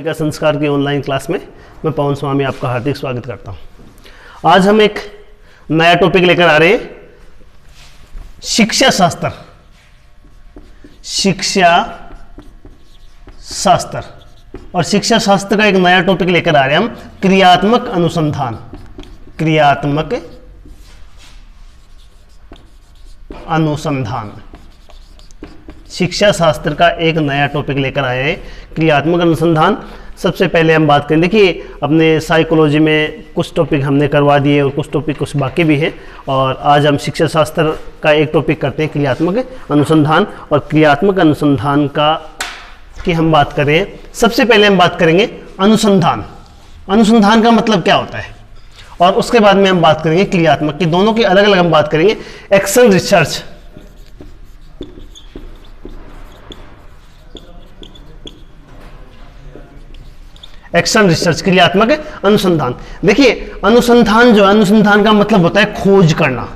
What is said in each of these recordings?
का संस्कार की ऑनलाइन क्लास में मैं पवन स्वामी आपका हार्दिक स्वागत करता हूं। आज हम एक नया टॉपिक लेकर आ रहे हैं, शिक्षा शास्त्र। शिक्षा शास्त्र और शिक्षा शास्त्र का एक नया टॉपिक लेकर आ रहे हैं हम, क्रियात्मक अनुसंधान। क्रियात्मक अनुसंधान शिक्षा शास्त्र का एक नया टॉपिक लेकर आए हैं, क्रियात्मक अनुसंधान। सबसे पहले हम बात करें, देखिए अपने साइकोलॉजी में कुछ टॉपिक हमने करवा दिए और कुछ टॉपिक कुछ बाकी भी हैं, और आज हम शिक्षा शास्त्र का एक टॉपिक करते हैं, क्रियात्मक अनुसंधान। और क्रियात्मक अनुसंधान का की हम बात करें, सबसे पहले हम बात करेंगे अनुसंधान। अनुसंधान का मतलब क्या होता है, और उसके बाद में हम बात करेंगे क्रियात्मक की। दोनों की अलग अलग हम बात करेंगे। एक्शन रिसर्च, एक्शन रिसर्च, क्रियात्मक अनुसंधान। देखिए अनुसंधान जो है, अनुसंधान का मतलब होता है खोज करना।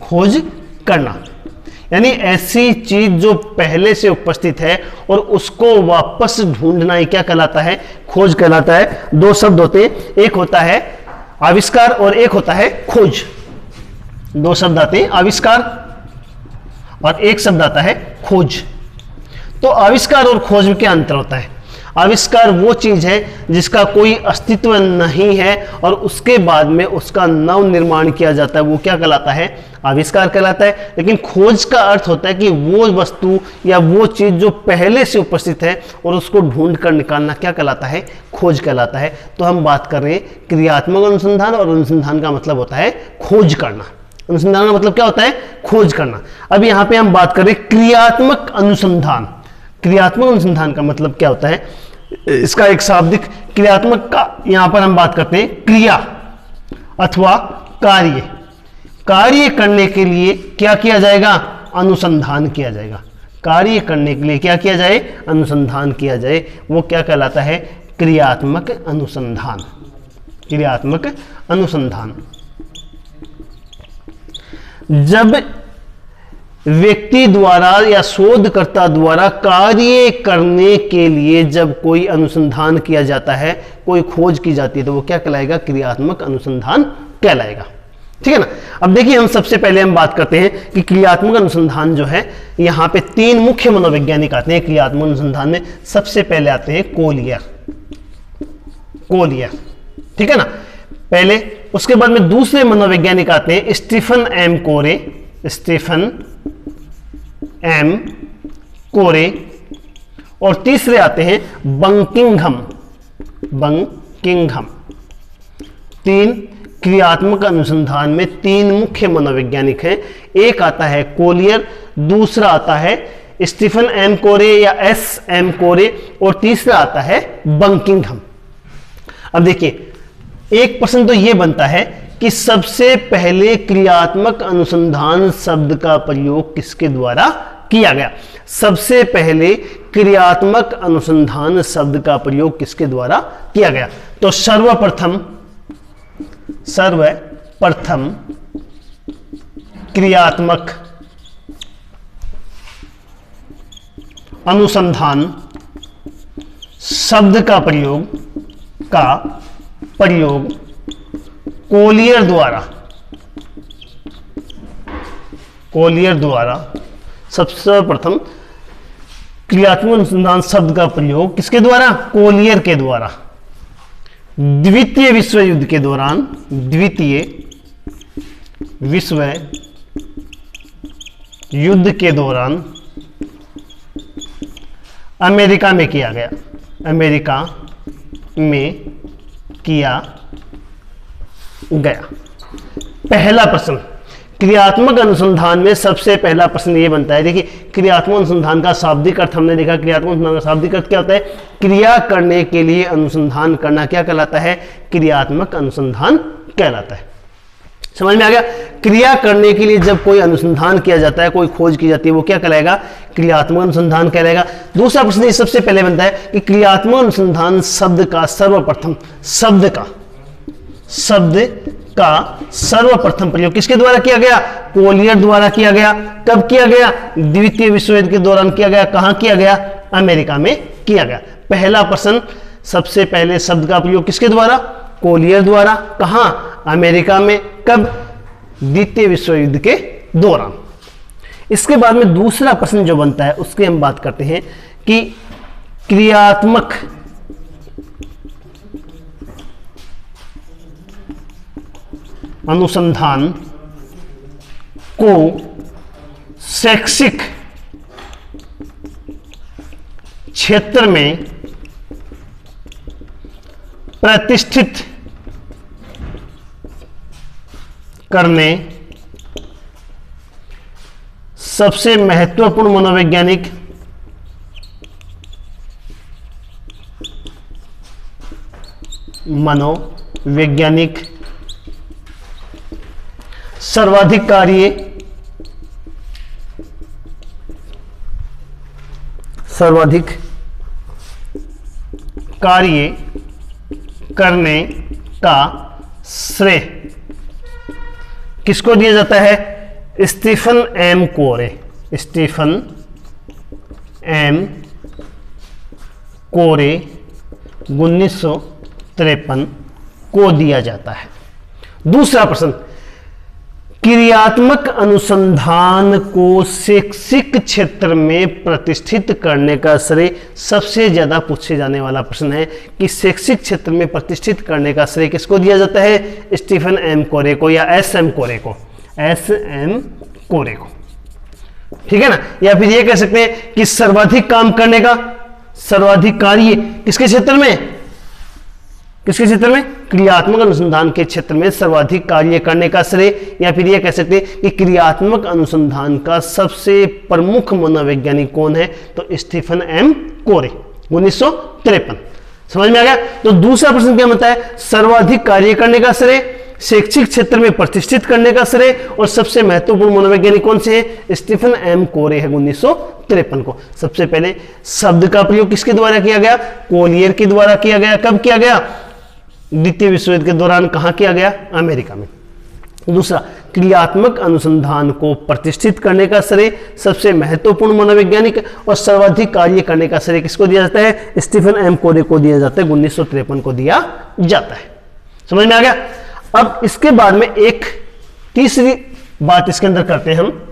खोज करना यानी ऐसी चीज जो पहले से उपस्थित है और उसको वापस ढूंढना ही क्या कहलाता है, खोज कहलाता है। दो शब्द होते हैं, एक होता है आविष्कार और एक होता है खोज। दो शब्द आते हैं, आविष्कार और एक शब्द आता है खोज। तो आविष्कार और खोज में क्या अंतर होता है? आविष्कार वो चीज है जिसका कोई अस्तित्व नहीं है और उसके बाद में उसका नव निर्माण किया जाता है, वो क्या कहलाता है, आविष्कार कहलाता है। लेकिन खोज का अर्थ होता है कि वो वस्तु या वो चीज जो पहले से उपस्थित है और उसको ढूंढ कर निकालना क्या कहलाता है, खोज कहलाता है। तो हम बात कर रहे हैं क्रियात्मक अनुसंधान, और अनुसंधान का मतलब होता है खोज करना। अनुसंधान का मतलब क्या होता है, खोज करना। अब यहाँ पे हम बात कर रहे हैं क्रियात्मक अनुसंधान। क्रियात्मक अनुसंधान का मतलब क्या होता है, इसका एक शाब्दिक क्रियात्मक का यहां पर हम बात करते हैं, क्रिया अथवा कार्य। कार्य करने के लिए क्या किया जाएगा, अनुसंधान किया जाएगा। कार्य करने के लिए क्या किया जाए, अनुसंधान किया जाए। वो क्या कहलाता है, क्रियात्मक अनुसंधान। क्रियात्मक अनुसंधान। जब व्यक्ति द्वारा या शोधकर्ता द्वारा कार्य करने के लिए जब कोई अनुसंधान किया जाता है, कोई खोज की जाती है, तो वो क्या कहलाएगा, क्रियात्मक अनुसंधान कहलाएगा। ठीक है ना। अब देखिए हम सबसे पहले हम बात करते हैं कि क्रियात्मक अनुसंधान जो है, यहां पे तीन मुख्य मनोवैज्ञानिक आते हैं क्रियात्मक अनुसंधान में। सबसे पहले आते हैं कोलियर। कोलियर, ठीक है ना, पहले। उसके बाद में दूसरे मनोवैज्ञानिक आते हैं स्टीफन एम कोरे। स्टीफन एम कोरे। और तीसरे आते हैं बंकिंघम। बंकिंघम। तीन क्रियात्मक अनुसंधान में तीन मुख्य मनोवैज्ञानिक हैं। एक आता है कोलियर, दूसरा आता है स्टीफन एम कोरे या एस एम कोरे, और तीसरा आता है बंकिंघम। अब देखिए एक प्रश्न तो यह बनता है कि सबसे पहले क्रियात्मक अनुसंधान शब्द का प्रयोग किसके द्वारा किया गया? सबसे पहले क्रियात्मक अनुसंधान शब्द का प्रयोग किसके द्वारा किया गया? तो सर्वप्रथम क्रियात्मक अनुसंधान शब्द का प्रयोग कोलियर द्वारा सबसे प्रथम क्रियात्मक अनुसंधान शब्द का प्रयोग किसके द्वारा? कोलियर के द्वारा। द्वितीय विश्व युद्ध के दौरान, द्वितीय विश्व युद्ध के दौरान अमेरिका में किया गया। अमेरिका में किया गया। पहला प्रश्न क्रियात्मक अनुसंधान में सबसे पहला प्रश्न ये बनता है, देखिए क्रियात्मक अनुसंधान का शाब्दिक अर्थ हमने देखा। क्रियात्मक अनुसंधान का शाब्दिक अर्थ क्या होता है, क्रिया करने के लिए अनुसंधान करना क्या कहलाता है, क्रियात्मक अनुसंधान कहलाता है। समझ में आ गया? क्रिया करने के लिए जब कोई अनुसंधान किया जाता है, कोई खोज की जाती है, वो क्या कहलाएगा, क्रियात्मक अनुसंधान कहलाएगा। दूसरा प्रश्न सबसे पहले बनता है कि क्रियात्मक अनुसंधान शब्द का सर्वप्रथम सर्वप्रथम प्रयोग किसके द्वारा किया गया, कोलियर द्वारा किया गया। कब किया गया, द्वितीय विश्व युद्ध के दौरान किया गया। कहां किया गया, अमेरिका में किया गया। पहला प्रश्न सबसे पहले शब्द का प्रयोग किसके द्वारा? कोलियर द्वारा। कहां? अमेरिका में। कब? द्वितीय विश्व युद्ध के दौरान। इसके बाद में दूसरा प्रश्न जो बनता है उसकी हम बात करते हैं कि क्रियात्मक अनुसंधान को शैक्षिक क्षेत्र में प्रतिष्ठित करने सबसे महत्वपूर्ण मनोवैज्ञानिक सर्वाधिक कार्य करने का श्रेय किसको दिया जाता है? स्टीफन एम कोरे। स्टीफन एम कोरे 1953 को दिया जाता है। दूसरा प्रश्न, क्रियात्मक अनुसंधान को शैक्षिक क्षेत्र में प्रतिष्ठित करने का श्रेय सबसे ज्यादा पूछे जाने वाला प्रश्न है कि शैक्षिक क्षेत्र में प्रतिष्ठित करने का श्रेय किसको दिया जाता है? स्टीफन एम कोरे को या एस एम कोरे को। एस एम कोरे को, ठीक है ना। या फिर ये कह सकते हैं कि सर्वाधिक काम करने का, सर्वाधिक कार्य किसके क्षेत्र में? किसके क्षेत्र में? क्रियात्मक अनुसंधान के क्षेत्र में सर्वाधिक कार्य करने का श्रेय। या फिर यह कह सकते हैं कि क्रियात्मक अनुसंधान का सबसे प्रमुख मनोवैज्ञानिक कौन है? तो स्टीफन एम कोरे 1953। समझ में आ गया? तो दूसरा प्रश्न क्या होता है? सर्वाधिक कार्य करने का श्रेय, शैक्षिक क्षेत्र में प्रतिष्ठित करने का श्रेय, और सबसे महत्वपूर्ण मनोवैज्ञानिक कौन से हैं? स्टीफन एम कोरे है 1953 को। सबसे पहले शब्द का प्रयोग किसके द्वारा किया गया? कोलियर के द्वारा किया गया। कब किया गया? द्वितीय विश्व युद्ध के दौरान। कहां किया गया? अमेरिका में। दूसरा, क्रियात्मक अनुसंधान को प्रतिष्ठित करने का श्रेय सबसे महत्वपूर्ण मनोवैज्ञानिक और सर्वाधिक कार्य करने का श्रेय किसको दिया जाता है? स्टीफन एम कोरे को दिया जाता है, 1953 को दिया जाता है। समझ में आ गया? अब इसके बाद में एक तीसरी बात इसके अंदर करते हैं हम।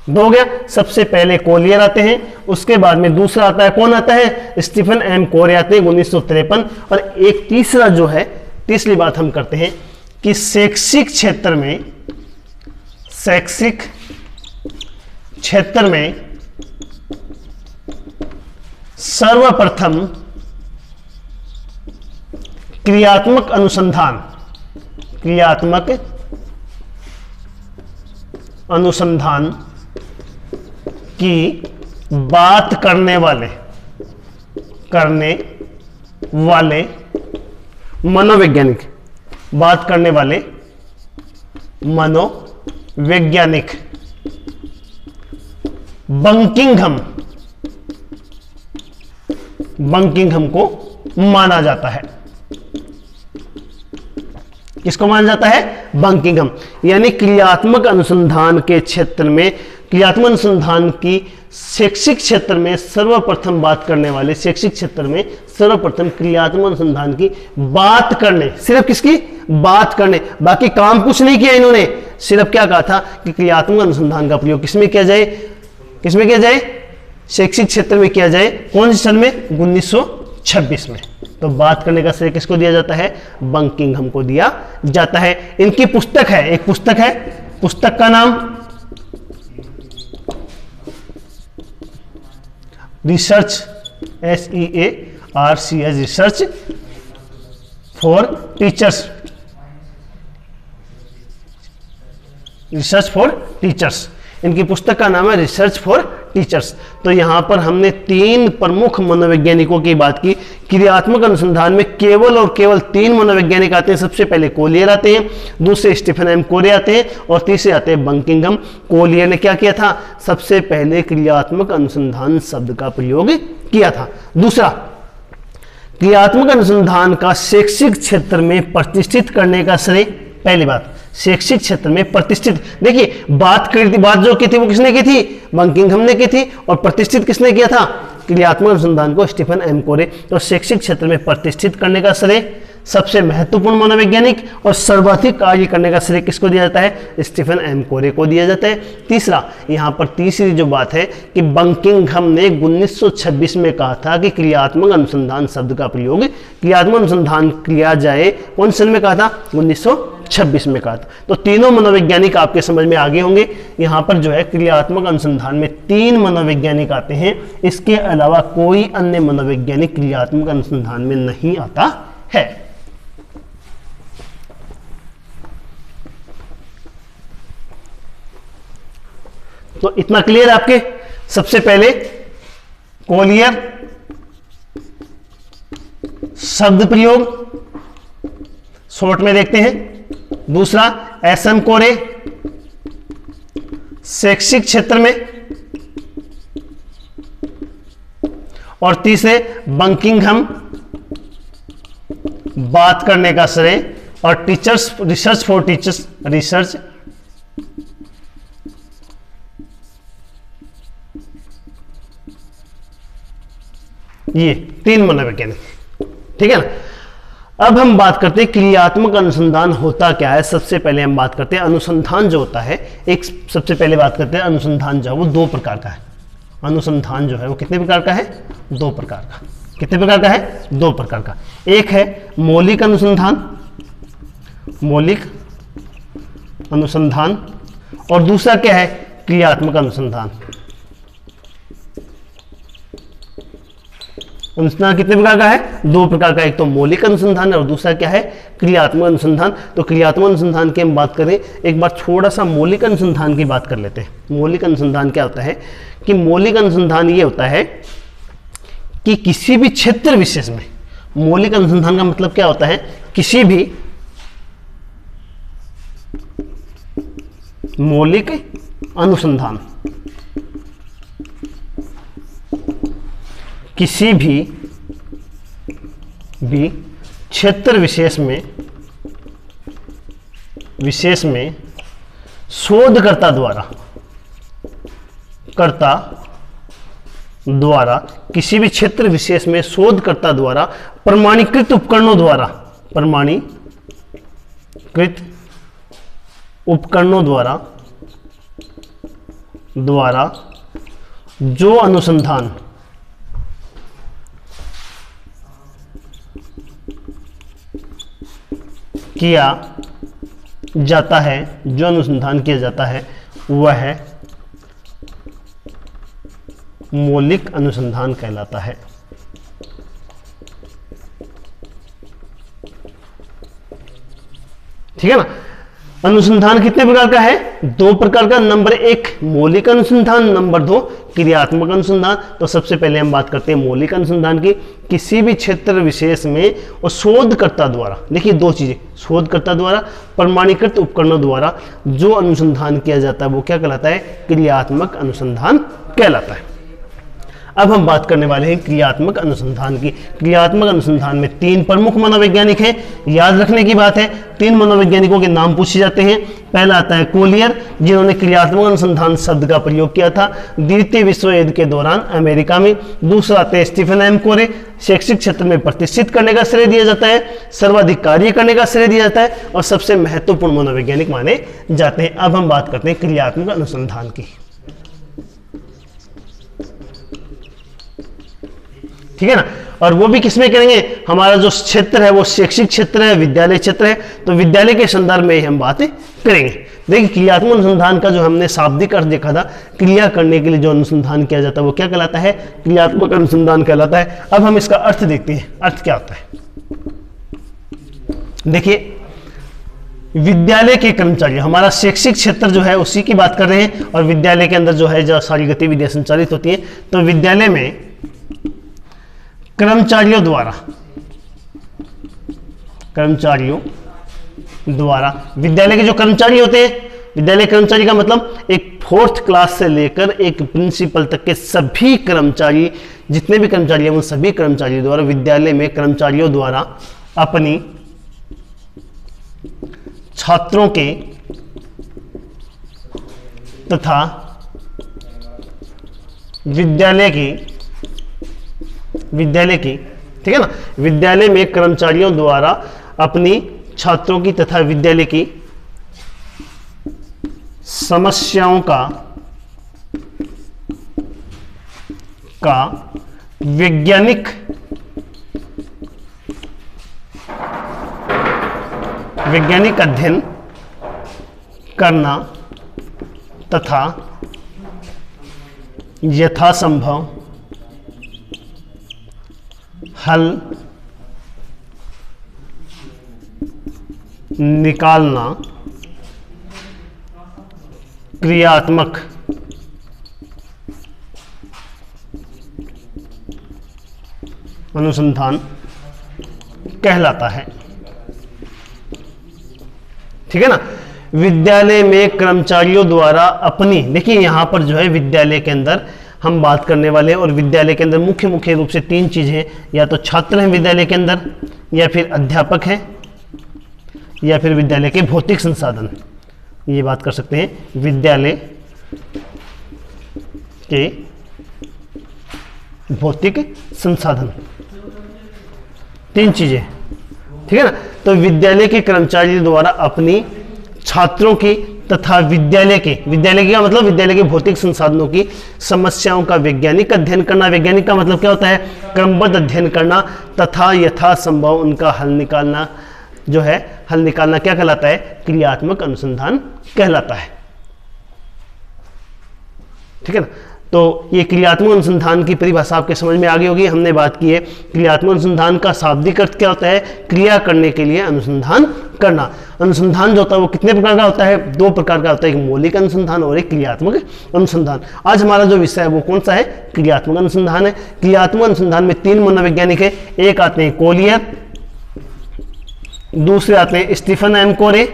दो हो गया, सबसे पहले कोलियर आते हैं, उसके बाद में दूसरा आता है, कौन आता है? स्टीफन एम कोरे आते हैं 1953। और एक तीसरा जो है, तीसरी बात हम करते हैं कि शैक्षिक क्षेत्र में सर्वप्रथम क्रियात्मक अनुसंधान की बात करने वाले मनोवैज्ञानिक बंकिंघम को माना जाता है। किसको माना जाता है? बंकिंघम। यानी क्रियात्मक अनुसंधान के क्षेत्र में, क्रियात्मक अनुसंधान की शैक्षिक क्षेत्र में सर्वप्रथम बात करने वाले, शैक्षिक क्षेत्र में सर्वप्रथम क्रियात्मक अनुसंधान की बात करने, सिर्फ किसकी? बात करने, बाकी काम कुछ नहीं किया इन्होंने, सिर्फ क्या कहा था कि क्रियात्मक अनुसंधान का प्रयोग किसमें किया जाए? किसमें किया जाए? शैक्षिक क्षेत्र में किया जाए। कौन से सन में? 1926 में। तो बात करने का श्रेय किसको दिया जाता है? बंकिंघम को दिया जाता है। इनकी पुस्तक है, एक पुस्तक है, पुस्तक का नाम research, SEARCH, research for teachers. इनकी पुस्तक का नाम है रिसर्च फॉर टीचर्स। तो यहां पर हमने तीन प्रमुख मनोवैज्ञानिकों की बात की। क्रियात्मक अनुसंधान में केवल और केवल तीन मनोवैज्ञानिक आते हैं। सबसे पहले कोलियर आते हैं, दूसरे स्टीफन एम कोरे आते हैं, और तीसरे आते हैं बंकिंघम। कोलियर ने क्या किया था? सबसे पहले क्रियात्मक अनुसंधान शब्द का प्रयोग किया था। दूसरा, क्रियात्मक अनुसंधान का शैक्षिक क्षेत्र में प्रतिष्ठित करने का श्रेय, पहली बात शैक्षिक क्षेत्र में प्रतिष्ठित, देखिए बात जो की थी वो किसने की थी? बंकिंघम ने की थी। और प्रतिष्ठित किसने किया था? क्रियात्मक अनुसंधान को स्टीफन एम कोरे तो शैक्षिक क्षेत्र में प्रतिष्ठित करने का श्रेय, सबसे महत्वपूर्ण मनोवैज्ञानिक और सर्वाधिक कार्य करने का श्रेय किसको दिया जाता है? स्टीफन एम कोरे को दिया जाता है। तीसरा, यहाँ पर तीसरी जो बात है कि बंकिंघम ने 1926 में कहा था कि क्रियात्मक अनुसंधान शब्द का प्रयोग क्रियात्मक अनुसंधान किया जाए, कौन सन में कहा था? 1926 में कहा था। तो तीनों मनोवैज्ञानिक आपके समझ में आगे होंगे। यहाँ पर जो है क्रियात्मक अनुसंधान में 3 मनोवैज्ञानिक आते हैं, इसके अलावा कोई अन्य मनोवैज्ञानिक क्रियात्मक अनुसंधान में नहीं आता है। तो इतना क्लियर आपके? सबसे पहले कोलियर शब्द प्रयोग शॉर्ट में देखते हैं, दूसरा एसएम कोरे शैक्षिक क्षेत्र में, और तीसरे बंकिंघम बात करने का श्रेय, और teachers research for teachers research ये 3 मनोवैज्ञानिक, ठीक है ना। अब हम बात करते हैं क्रियात्मक अनुसंधान होता क्या है। सबसे पहले हम बात करते हैं अनुसंधान जो होता है, एक सबसे पहले बात करते हैं अनुसंधान जो है वो 2 प्रकार का है। अनुसंधान जो है वो कितने प्रकार का है? 2 प्रकार का। कितने प्रकार का है? 2 प्रकार का। एक है मौलिक अनुसंधान, मौलिक अनुसंधान, और दूसरा क्या है? क्रियात्मक अनुसंधान। अनुसंधान कितने प्रकार का है? 2 प्रकार का। एक तो मौलिक अनुसंधान है और दूसरा क्या है? क्रियात्मक अनुसंधान। तो क्रियात्मक अनुसंधान की हम बात करें, एक बार थोड़ा सा मौलिक अनुसंधान की बात कर लेते हैं। मौलिक अनुसंधान क्या होता है कि मौलिक अनुसंधान ये होता है कि किसी भी क्षेत्र विशेष में, मौलिक अनुसंधान का मतलब क्या होता है? किसी भी मौलिक अनुसंधान किसी भी क्षेत्र विशेष में शोधकर्ता द्वारा किसी भी क्षेत्र विशेष में शोधकर्ता द्वारा प्रमाणीकृत उपकरणों द्वारा जो अनुसंधान किया जाता है, जो अनुसंधान किया जाता है वह है मौलिक अनुसंधान कहलाता है। ठीक है ना। अनुसंधान कितने प्रकार का है? 2 प्रकार का। नंबर 1 मौलिक अनुसंधान, नंबर 2 क्रियात्मक अनुसंधान। तो सबसे पहले हम बात करते हैं मौलिक अनुसंधान की। किसी भी क्षेत्र विशेष में और शोधकर्ता द्वारा, देखिए 2 चीजें, शोधकर्ता द्वारा प्रमाणीकृत उपकरणों द्वारा जो अनुसंधान किया जाता है वो क्या कहलाता है? क्रियात्मक अनुसंधान कहलाता है। अब हम बात करने वाले हैं क्रियात्मक अनुसंधान की। क्रियात्मक अनुसंधान में 3 प्रमुख मनोवैज्ञानिक हैं। याद रखने की बात है, 3 मनोवैज्ञानिकों के नाम पूछे जाते हैं। पहला आता है कोलियर, जिन्होंने क्रियात्मक अनुसंधान शब्द का प्रयोग किया था द्वितीय विश्व युद्ध के दौरान अमेरिका में। दूसरा आता है स्टीफन एम कोरे, शैक्षिक क्षेत्र में प्रतिष्ठित करने का श्रेय दिया जाता है, सर्वाधिक कार्य करने का श्रेय दिया जाता है और सबसे महत्वपूर्ण मनोवैज्ञानिक माने जाते हैं। अब हम बात करते हैं क्रियात्मक अनुसंधान की। ठीक है ना। और वो भी किसमें करेंगे? हमारा जो क्षेत्र है वो शैक्षिक क्षेत्र है, विद्यालय क्षेत्र है, तो विद्यालय के संदर्भ में हम बातें करेंगे। देखिए क्रियात्मक अनुसंधान का जो हमने शाब्दिक अर्थ देखा था, क्रिया करने के लिए जो अनुसंधान किया जाता है वो क्या कहलाता है? क्रियात्मक अनुसंधान कहलाता है। अब हम इसका अर्थ देखते हैं, अर्थ क्या होता है। देखिए विद्यालय के कर्मचारी, हमारा शैक्षिक क्षेत्र जो है उसी की बात कर रहे हैं, और विद्यालय के अंदर जो है जो सारी गतिविधियां संचालित होती हैं, तो विद्यालय में कर्मचारियों द्वारा विद्यालय के जो कर्मचारी होते हैं, विद्यालय कर्मचारी का मतलब एक 4th क्लास से लेकर एक प्रिंसिपल तक के सभी कर्मचारी, जितने भी कर्मचारी हैं उन सभी कर्मचारियों द्वारा विद्यालय में कर्मचारियों द्वारा अपनी छात्रों के तथा विद्यालय की विद्यालय की, ठीक है ना, विद्यालय में कर्मचारियों द्वारा अपनी छात्रों की तथा विद्यालय की समस्याओं का वैज्ञानिक अध्ययन करना तथा यथासंभव हल निकालना क्रियात्मक अनुसंधान कहलाता है। ठीक है ना, विद्यालय में कर्मचारियों द्वारा अपनी, देखिए यहां पर जो है विद्यालय के अंदर हम बात करने वाले हैं, और विद्यालय के अंदर मुख्य रूप से 3 चीजें, या तो छात्र हैं विद्यालय के अंदर, या फिर अध्यापक हैं, या फिर विद्यालय के भौतिक संसाधन। ये बात कर सकते हैं विद्यालय के भौतिक संसाधन, 3 चीजें, ठीक है ना। तो विद्यालय के कर्मचारी द्वारा अपनी छात्रों की तथा विद्यालय के का मतलब विद्यालय के भौतिक संसाधनों की समस्याओं का वैज्ञानिक अध्ययन करना, वैज्ञानिक का मतलब क्या होता है, क्रमबद्ध अध्ययन करना, तथा यथासंभव उनका हल निकालना, जो है हल निकालना क्या कहलाता है, क्रियात्मक अनुसंधान कहलाता है। ठीक है ना, तो ये क्रियात्मक अनुसंधान की परिभाषा आपके समझ में आ गई होगी। हमने बात की है क्रियात्मक अनुसंधान का शाब्दिक अर्थ क्या होता है, क्रिया करने के लिए अनुसंधान करना। अनुसंधान जो होता है वो कितने प्रकार का होता है, 2 प्रकार का होता है, एक मौलिक अनुसंधान और एक क्रियात्मक अनुसंधान। आज हमारा जो विषय है वो कौन सा है, क्रियात्मक अनुसंधान है। क्रियात्मक अनुसंधान में 3 मनोवैज्ञानिक है, एक आते हैं कोलियर, दूसरे आते हैं स्टीफन एंड कोरे,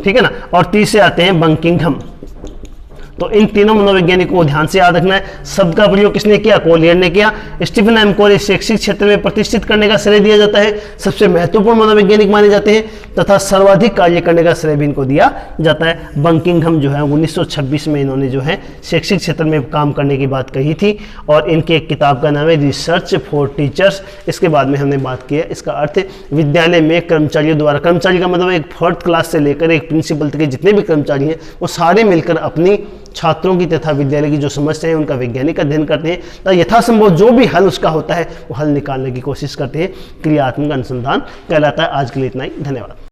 ठीक है ना, और तीसरे आते हैं बंकिंघम। तो इन तीनों मनोवैज्ञानिकों को ध्यान से याद रखना है। शब्द का प्रयोग किसने किया, कोलियर ने किया। स्टीफन एम कोरे शैक्षिक क्षेत्र में प्रतिष्ठित करने का श्रेय दिया जाता है, सबसे महत्वपूर्ण मनोवैज्ञानिक माने जाते हैं, तथा सर्वाधिक कार्य करने का श्रेय भी इनको दिया जाता है। बंकिंघम जो है 1926 में इन्होंने जो है शैक्षिक क्षेत्र में काम करने की बात कही थी, और इनके एक किताब का नाम है रिसर्च फॉर टीचर्स। इसके बाद में हमने बात की है, इसका अर्थ विद्यालय में कर्मचारियों द्वारा, कर्मचारी का मतलब एक 4th क्लास से लेकर एक प्रिंसिपल तक के जितने भी कर्मचारी हैं वो सारे मिलकर अपनी छात्रों की तथा विद्यालय की जो समस्या है उनका वैज्ञानिक अध्ययन करते हैं, तो यथासंभव जो भी हल उसका होता है वो हल निकालने की कोशिश करते हैं, क्रियात्मक अनुसंधान कहलाता है। आज के लिए इतना ही, धन्यवाद।